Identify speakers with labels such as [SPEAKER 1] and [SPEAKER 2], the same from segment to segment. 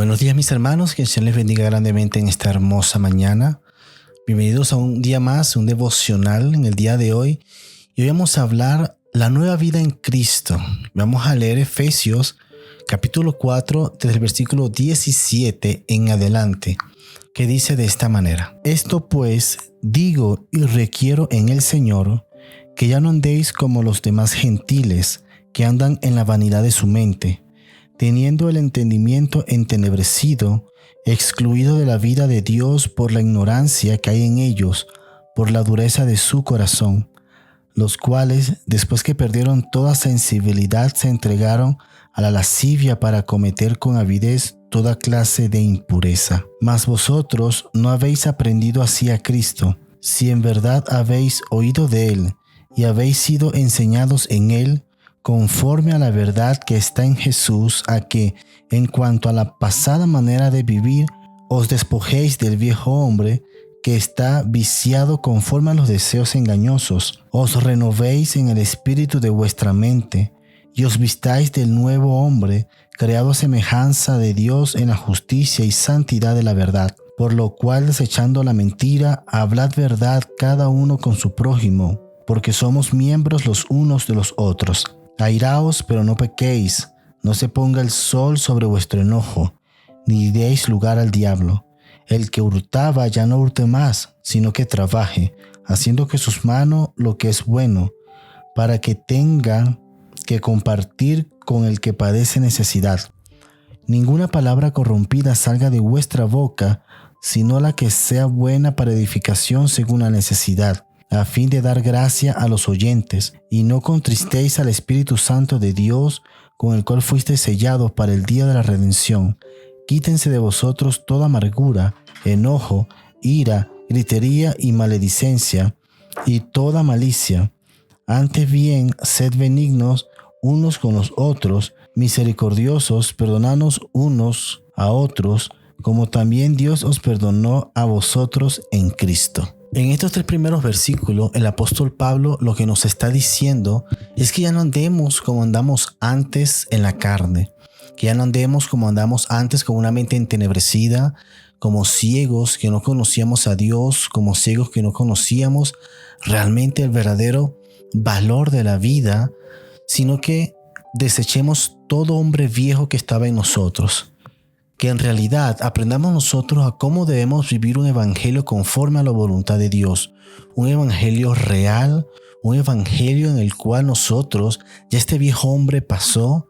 [SPEAKER 1] Buenos días mis hermanos, que el Señor les bendiga grandemente en esta hermosa mañana. Bienvenidos a un día más, un devocional en el día de hoy. Y hoy vamos a hablar la nueva vida en Cristo. Vamos a leer Efesios capítulo 4 desde el versículo 17 en adelante, que dice de esta manera: Esto pues digo y requiero en el Señor, que ya no andéis como los demás gentiles, que andan en la vanidad de su mente, teniendo el entendimiento entenebrecido, excluido de la vida de Dios por la ignorancia que hay en ellos, por la dureza de su corazón, los cuales, después que perdieron toda sensibilidad, se entregaron a la lascivia para cometer con avidez toda clase de impureza. Mas vosotros no habéis aprendido así a Cristo, si en verdad habéis oído de Él y habéis sido enseñados en Él, conforme a la verdad que está en Jesús, a que, en cuanto a la pasada manera de vivir, os despojéis del viejo hombre, que está viciado conforme a los deseos engañosos. Os renovéis en el espíritu de vuestra mente, y os vistáis del nuevo hombre, creado a semejanza de Dios en la justicia y santidad de la verdad. Por lo cual, desechando la mentira, hablad verdad cada uno con su prójimo, porque somos miembros los unos de los otros. Airaos, pero no pequéis, no se ponga el sol sobre vuestro enojo, ni deis lugar al diablo. El que hurtaba ya no hurte más, sino que trabaje, haciendo que sus manos lo que es bueno, para que tengan que compartir con el que padece necesidad. Ninguna palabra corrompida salga de vuestra boca, sino la que sea buena para edificación según la necesidad, a fin de dar gracia a los oyentes, y no contristéis al Espíritu Santo de Dios, con el cual fuisteis sellados para el día de la redención. Quítense de vosotros toda amargura, enojo, ira, gritería y maledicencia, y toda malicia. Antes bien, sed benignos unos con los otros, misericordiosos, perdonándoos unos a otros, como también Dios os perdonó a vosotros en Cristo. En estos 3 primeros versículos, el apóstol Pablo lo que nos está diciendo es que ya no andemos como andamos antes en la carne, que ya no andemos como andamos antes con una mente entenebrecida, como ciegos que no conocíamos a Dios, como ciegos que no conocíamos realmente el verdadero valor de la vida, sino que desechemos todo hombre viejo que estaba en nosotros. Que en realidad aprendamos nosotros a cómo debemos vivir un evangelio conforme a la voluntad de Dios, un evangelio real, un evangelio en el cual nosotros, ya este viejo hombre pasó,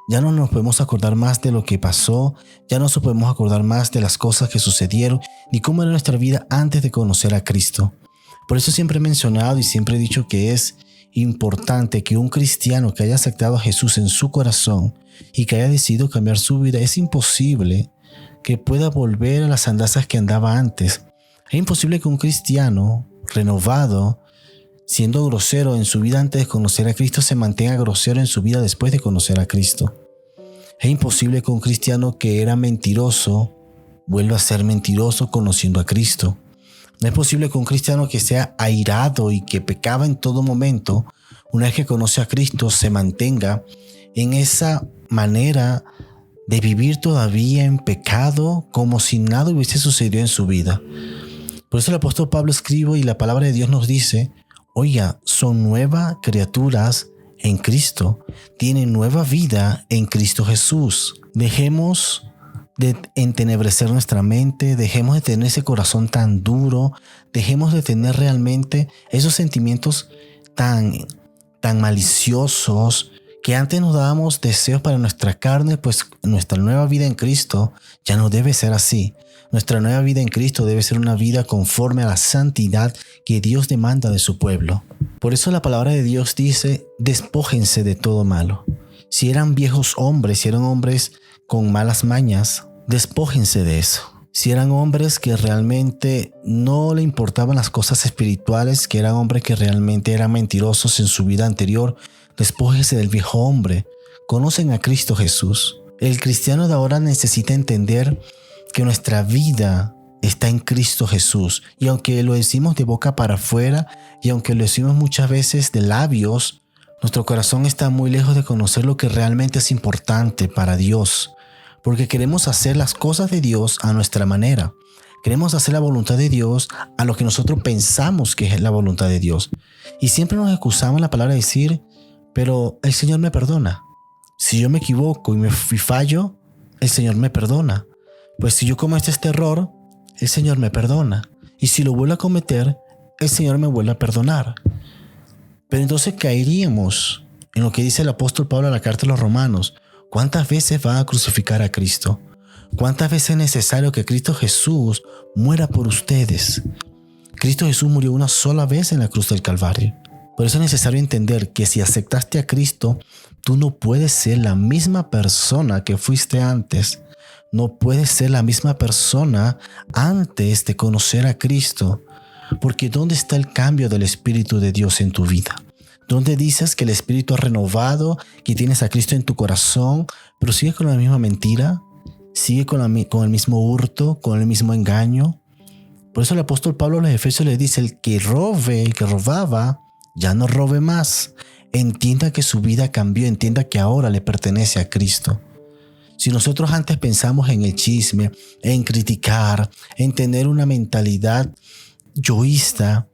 [SPEAKER 1] ya no nos podemos acordar más de lo que pasó, ya no nos podemos acordar más de las cosas que sucedieron, ni cómo era nuestra vida antes de conocer a Cristo. Por eso siempre he mencionado y siempre he dicho que es importante que un cristiano que haya aceptado a Jesús en su corazón y que haya decidido cambiar su vida, es imposible que pueda volver a las andanzas que andaba antes. Es imposible que un cristiano renovado, siendo grosero en su vida antes de conocer a Cristo, se mantenga grosero en su vida después de conocer a Cristo. Es imposible que un cristiano que era mentiroso vuelva a ser mentiroso conociendo a Cristo. No es posible que un cristiano que sea airado y que pecaba en todo momento, una vez que conoce a Cristo, se mantenga en esa manera de vivir todavía en pecado como si nada hubiese sucedido en su vida. Por eso el apóstol Pablo escribe y la palabra de Dios nos dice: oiga, son nuevas criaturas en Cristo, tienen nueva vida en Cristo Jesús. Dejemos de entenebrecer nuestra mente, dejemos de tener ese corazón tan duro, dejemos de tener realmente esos sentimientos tan maliciosos que antes nos dábamos deseos para nuestra carne. Pues nuestra nueva vida en Cristo ya no debe ser así. Nuestra nueva vida en Cristo debe ser una vida conforme a la santidad que Dios demanda de su pueblo. Por eso la palabra de Dios dice: despójense de todo malo. Si eran viejos hombres, si eran hombres con malas mañas, despójense de eso. Si eran hombres que realmente no le importaban las cosas espirituales, que eran hombres que realmente eran mentirosos en su vida anterior, despójense del viejo hombre. Conocen a Cristo Jesús. El cristiano de ahora necesita entender que nuestra vida está en Cristo Jesús. Y aunque lo decimos de boca para afuera, y aunque lo decimos muchas veces de labios, nuestro corazón está muy lejos de conocer lo que realmente es importante para Dios. porque queremos hacer las cosas de Dios a nuestra manera. Queremos hacer la voluntad de Dios a lo que nosotros pensamos que es la voluntad de Dios. Y siempre nos excusamos en la palabra de decir, pero el Señor me perdona. Si yo me equivoco y fallo, el Señor me perdona. Pues si yo cometo este error, el Señor me perdona. Y si lo vuelvo a cometer, el Señor me vuelve a perdonar. Pero entonces caeríamos en lo que dice el apóstol Pablo en la carta a los Romanos. ¿Cuántas veces van a crucificar a Cristo? ¿Cuántas veces es necesario que Cristo Jesús muera por ustedes? Cristo Jesús murió una sola vez en la cruz del Calvario. Por eso es necesario entender que si aceptaste a Cristo, tú no puedes ser la misma persona que fuiste antes. No puedes ser la misma persona antes de conocer a Cristo. Porque ¿dónde está el cambio del Espíritu de Dios en tu vida? ¿Dónde dices que el Espíritu ha renovado, que tienes a Cristo en tu corazón, pero sigue con la misma mentira? ¿Sigue con el mismo hurto, con el mismo engaño? Por eso el apóstol Pablo a los Efesios les dice, el que robaba, ya no robe más. Entienda que su vida cambió, entienda que ahora le pertenece a Cristo. Si nosotros antes pensamos en el chisme, en criticar, en tener una mentalidad yoísta,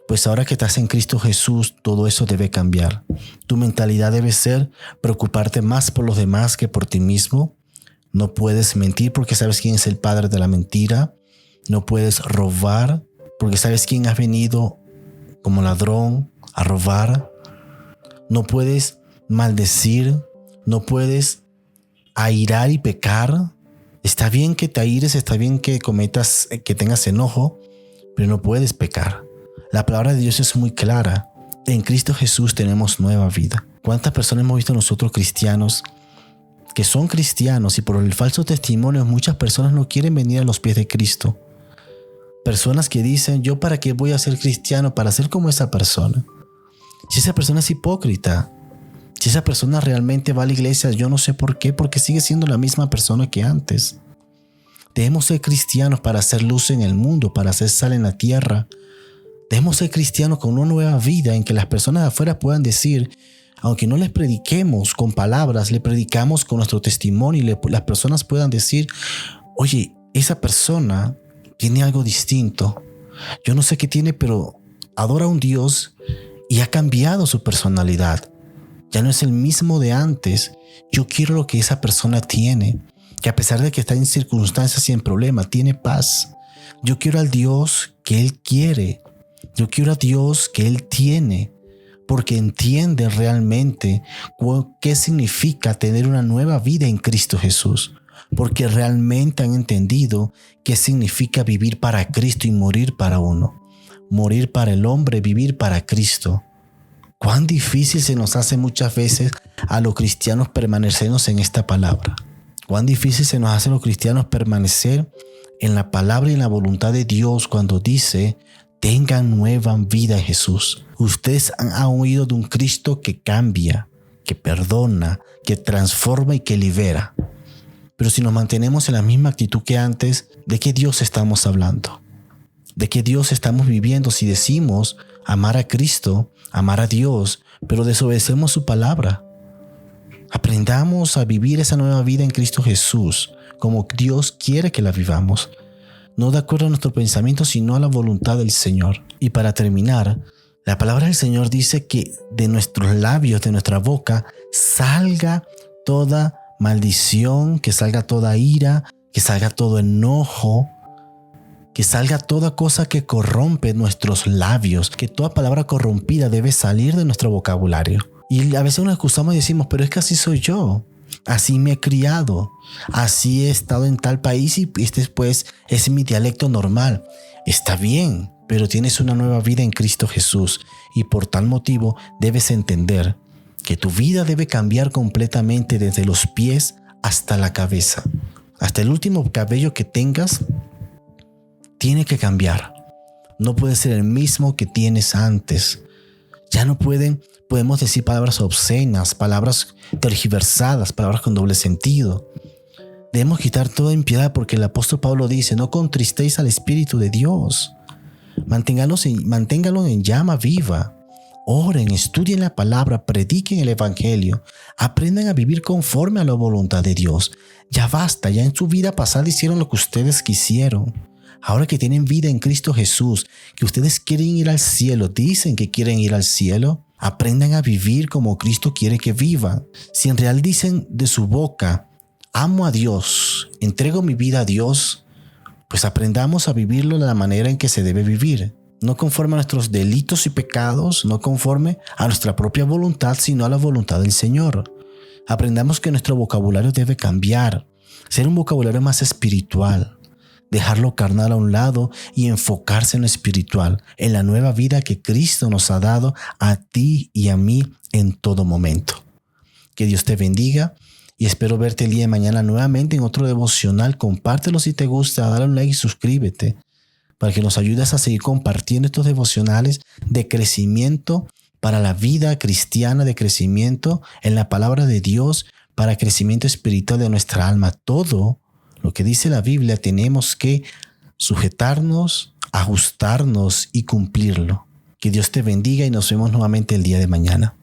[SPEAKER 1] pues ahora que estás en Cristo Jesús, todo eso debe cambiar. Tu mentalidad debe ser preocuparte más por los demás que por ti mismo. No puedes mentir porque sabes quién es el padre de la mentira. No puedes robar porque sabes quién ha venido como ladrón a robar. No puedes maldecir. No puedes airar y pecar. Está bien que te aires, está bien que tengas enojo, pero no puedes pecar. La palabra de Dios es muy clara. En Cristo Jesús tenemos nueva vida. ¿Cuántas personas hemos visto nosotros cristianos que son cristianos y por el falso testimonio muchas personas no quieren venir a los pies de Cristo? Personas que dicen, ¿yo para qué voy a ser cristiano? Para ser como esa persona. Si esa persona es hipócrita, si esa persona realmente va a la iglesia, yo no sé por qué, porque sigue siendo la misma persona que antes. Debemos ser cristianos para hacer luz en el mundo, para hacer sal en la tierra. Debemos ser cristianos con una nueva vida en que las personas de afuera puedan decir, aunque no les prediquemos con palabras, le predicamos con nuestro testimonio y las personas puedan decir, oye, esa persona tiene algo distinto. Yo no sé qué tiene, pero adora a un Dios y ha cambiado su personalidad. Ya no es el mismo de antes. Yo quiero lo que esa persona tiene, que a pesar de que está en circunstancias y en problemas, tiene paz. Yo quiero al Dios que Él quiere. Yo quiero a Dios que Él tiene, porque entiende realmente qué significa tener una nueva vida en Cristo Jesús, porque realmente han entendido qué significa vivir para Cristo y morir para uno, morir para el hombre, vivir para Cristo. Cuán difícil se nos hace muchas veces a los cristianos permanecernos en esta palabra. Cuán difícil se nos hace a los cristianos permanecer en la palabra y en la voluntad de Dios cuando dice, tengan nueva vida en Jesús. Ustedes han oído de un Cristo que cambia, que perdona, que transforma y que libera. Pero si nos mantenemos en la misma actitud que antes, ¿de qué Dios estamos hablando? ¿De qué Dios estamos viviendo si decimos amar a Cristo, amar a Dios, pero desobedecemos su palabra? Aprendamos a vivir esa nueva vida en Cristo Jesús, como Dios quiere que la vivamos. No de acuerdo a nuestro pensamiento, sino a la voluntad del Señor. Y para terminar, la palabra del Señor dice que de nuestros labios, de nuestra boca, salga toda maldición, que salga toda ira, que salga todo enojo, que salga toda cosa que corrompe nuestros labios, que toda palabra corrompida debe salir de nuestro vocabulario. Y a veces nos excusamos y decimos, pero es que así soy yo. Así me he criado, así he estado en tal país y este pues es mi dialecto normal. Está bien, pero tienes una nueva vida en Cristo Jesús y por tal motivo debes entender que tu vida debe cambiar completamente desde los pies hasta la cabeza. Hasta el último cabello que tengas tiene que cambiar. No puede ser el mismo que tienes antes. Ya no podemos decir palabras obscenas, palabras tergiversadas, palabras con doble sentido. Debemos quitar toda impiedad porque el apóstol Pablo dice, no contristéis al Espíritu de Dios. Manténgalo en llama viva. Oren, estudien la palabra, prediquen el evangelio, aprendan a vivir conforme a la voluntad de Dios. Ya basta, ya en su vida pasada hicieron lo que ustedes quisieron. Ahora que tienen vida en Cristo Jesús, que ustedes quieren ir al cielo, dicen que quieren ir al cielo, aprendan a vivir como Cristo quiere que vivan. Si en real dicen de su boca, amo a Dios, entrego mi vida a Dios, pues aprendamos a vivirlo de la manera en que se debe vivir. No conforme a nuestros delitos y pecados, no conforme a nuestra propia voluntad, sino a la voluntad del Señor. Aprendamos que nuestro vocabulario debe cambiar, ser un vocabulario más espiritual, dejar lo carnal a un lado y enfocarse en lo espiritual, en la nueva vida que Cristo nos ha dado a ti y a mí en todo momento. Que Dios te bendiga y espero verte el día de mañana nuevamente en otro devocional. Compártelo si te gusta, dale un like y suscríbete para que nos ayudes a seguir compartiendo estos devocionales de crecimiento para la vida cristiana, de crecimiento en la palabra de Dios, para crecimiento espiritual de nuestra alma. Todo lo que dice la Biblia tenemos que sujetarnos, ajustarnos y cumplirlo. Que Dios te bendiga y nos vemos nuevamente el día de mañana.